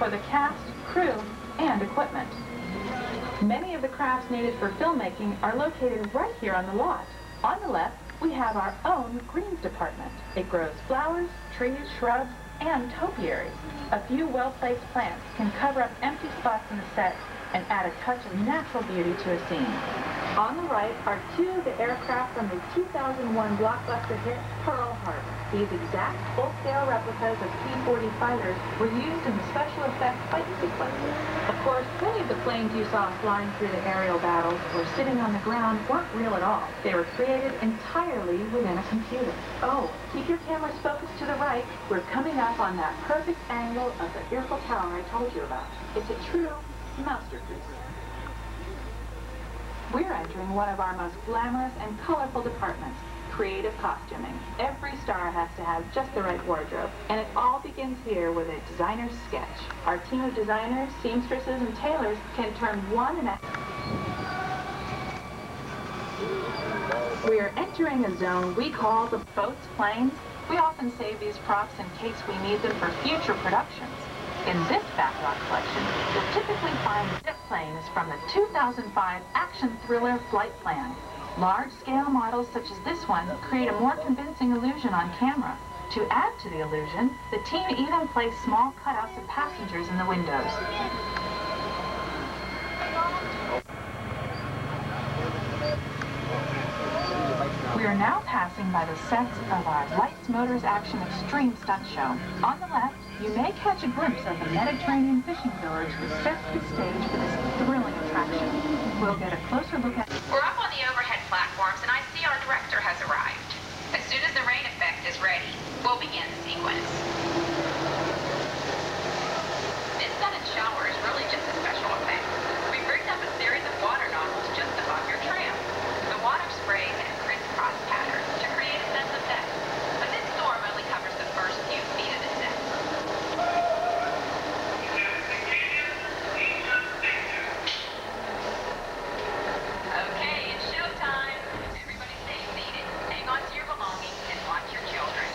for the cast, crew, and equipment. Many of the crafts needed for filmmaking are located right here on the lot. On the left, we have our own greens department. It grows flowers, trees, shrubs, and topiaries. A few well-placed plants can cover up empty spots in the set and add a touch of natural beauty to a scene. On the right are two of the aircraft from the 2001 blockbuster hit Pearl Harbor. These exact full-scale replicas of P-40 fighters were used in the special effects fight sequences. Of course, many of the planes you saw flying through the aerial battles or sitting on the ground weren't real at all. They were created entirely within a computer. Oh, keep your cameras focused to the right. We're coming up on that perfect angle of the Eiffel Tower I told you about. It's a true masterpiece. We're entering one of our most glamorous and colorful departments, creative costuming. Every star has to have just the right wardrobe, and it all begins here with a designer's sketch. Our team of designers, seamstresses, and tailors can turn one and a... We are entering a zone we call the boats, planes. We often save these props in case we need them for future productions. In this backlot collection, you'll typically find zip planes from the 2005 action thriller Flight Plan. Large-scale models such as this one create a more convincing illusion on camera. To add to the illusion, the team even placed small cutouts of passengers in the windows. We are now passing by the sets of our Lights, Motors, Action Extreme Stunt Show. On the left, you may catch a glimpse of the Mediterranean fishing village that sets the stage for this thrilling attraction. We'll get a closer look at... We're up on the overhead platforms, and I see our director has arrived. As soon as the rain effect is ready, we'll begin the sequence. This sun and shower is really just a special effect. We've rigged up a series of water nozzles just above your tram. The water sprays in a crisscross pattern to create a sense of depth. But this storm only covers the first few feet of the set. Okay, it's showtime. Everybody stay seated. Hang on to your belongings and watch your children.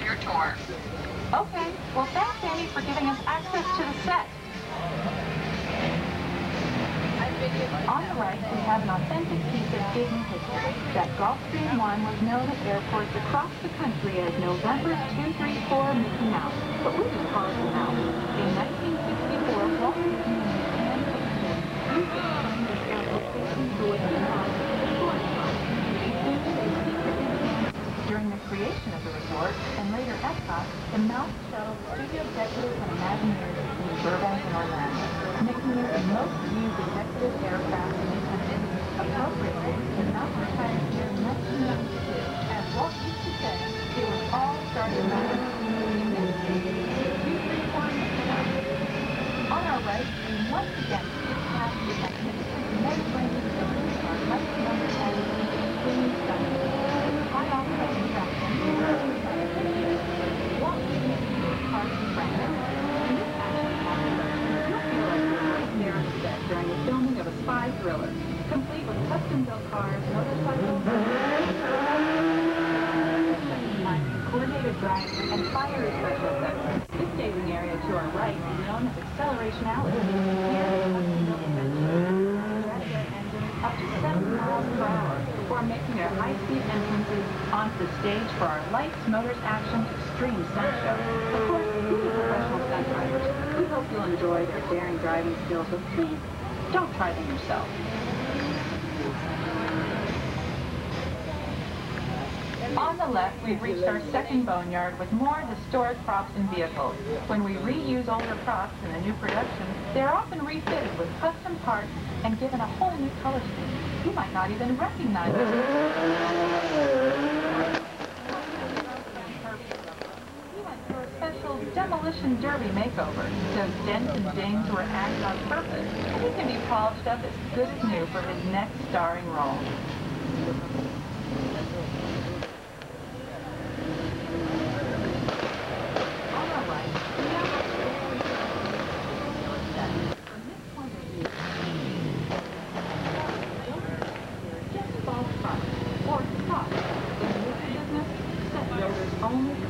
Your tour. Okay, well thanks Amy for giving us access to the set. On the right, we have an authentic piece of Disney history. That Gulfstream 1 was known at airports across the country as November's 234 Mickey Mouse, but we just call it the Mouse. In 1964, Walt Disney and his hand used this plane as airport station to within the house of the tourist spot. During the creation of the resort, and later Epcot, the Mouse shuttled studio executives and Imagineers between Burbank and Orlando, making it the most used executive aircraft in the country. Appropriately, the Mouse retired here in 1992, as Walt used to say, it was all started by the in this case, on our right, we once again see past the magnificent Mediterranean village of our Lights, Motors, Action Extreme Stunt Show. High off the attraction, Walt Disney Studios Parks and Friends. In this action package, you'll feel like you're right there on set during the filming of a spy thriller, complete with custom-built cars, motorcycles, coordinated driving, and fiery special effects. This staging area to our right is known as Acceleration Alley. Here, custom-built adventures drag their engines up to 7 miles per hour before making their high-speed entrances onto the stage for our Lights, Motors, Action Extreme Stunt Show. Of course, these are professional stunt drivers. We hope you'll enjoy their daring driving skills, but please, don't try them yourself. On the left, we've reached our second boneyard with more historic props and vehicles. When we reuse older props in a new production, they're often refitted with custom parts and given a whole new color scheme. You might not even recognize it. demolition derby makeover. Those dents and dings were added on purpose, and he can be polished up as good as new for his next starring role. Only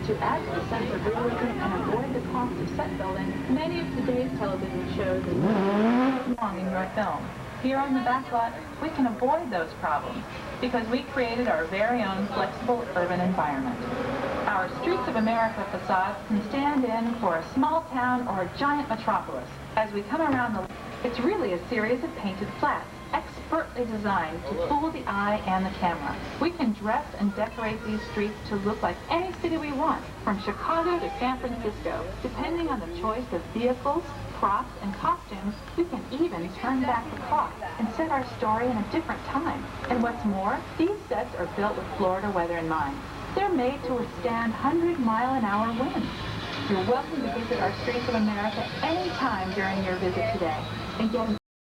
to add to the sense of realism and avoid the cost of set building, many of today's television shows belong in your film. Here on the Backlot, we can avoid those problems because we created our very own flexible urban environment. Our Streets of America facades can stand in for a small town or a giant metropolis. As we come around the it's really a series of painted flats, expertly designed to fool the eye and the camera. We can dress and decorate these streets to look like any city we want, from Chicago to San Francisco. Depending on the choice of vehicles, props, and costumes, we can even turn back the clock and set our story in a different time. And what's more, these sets are built with Florida weather in mind. They're made to withstand 100-mile-an-hour winds. You're welcome to visit our Streets of America any time during your visit today and get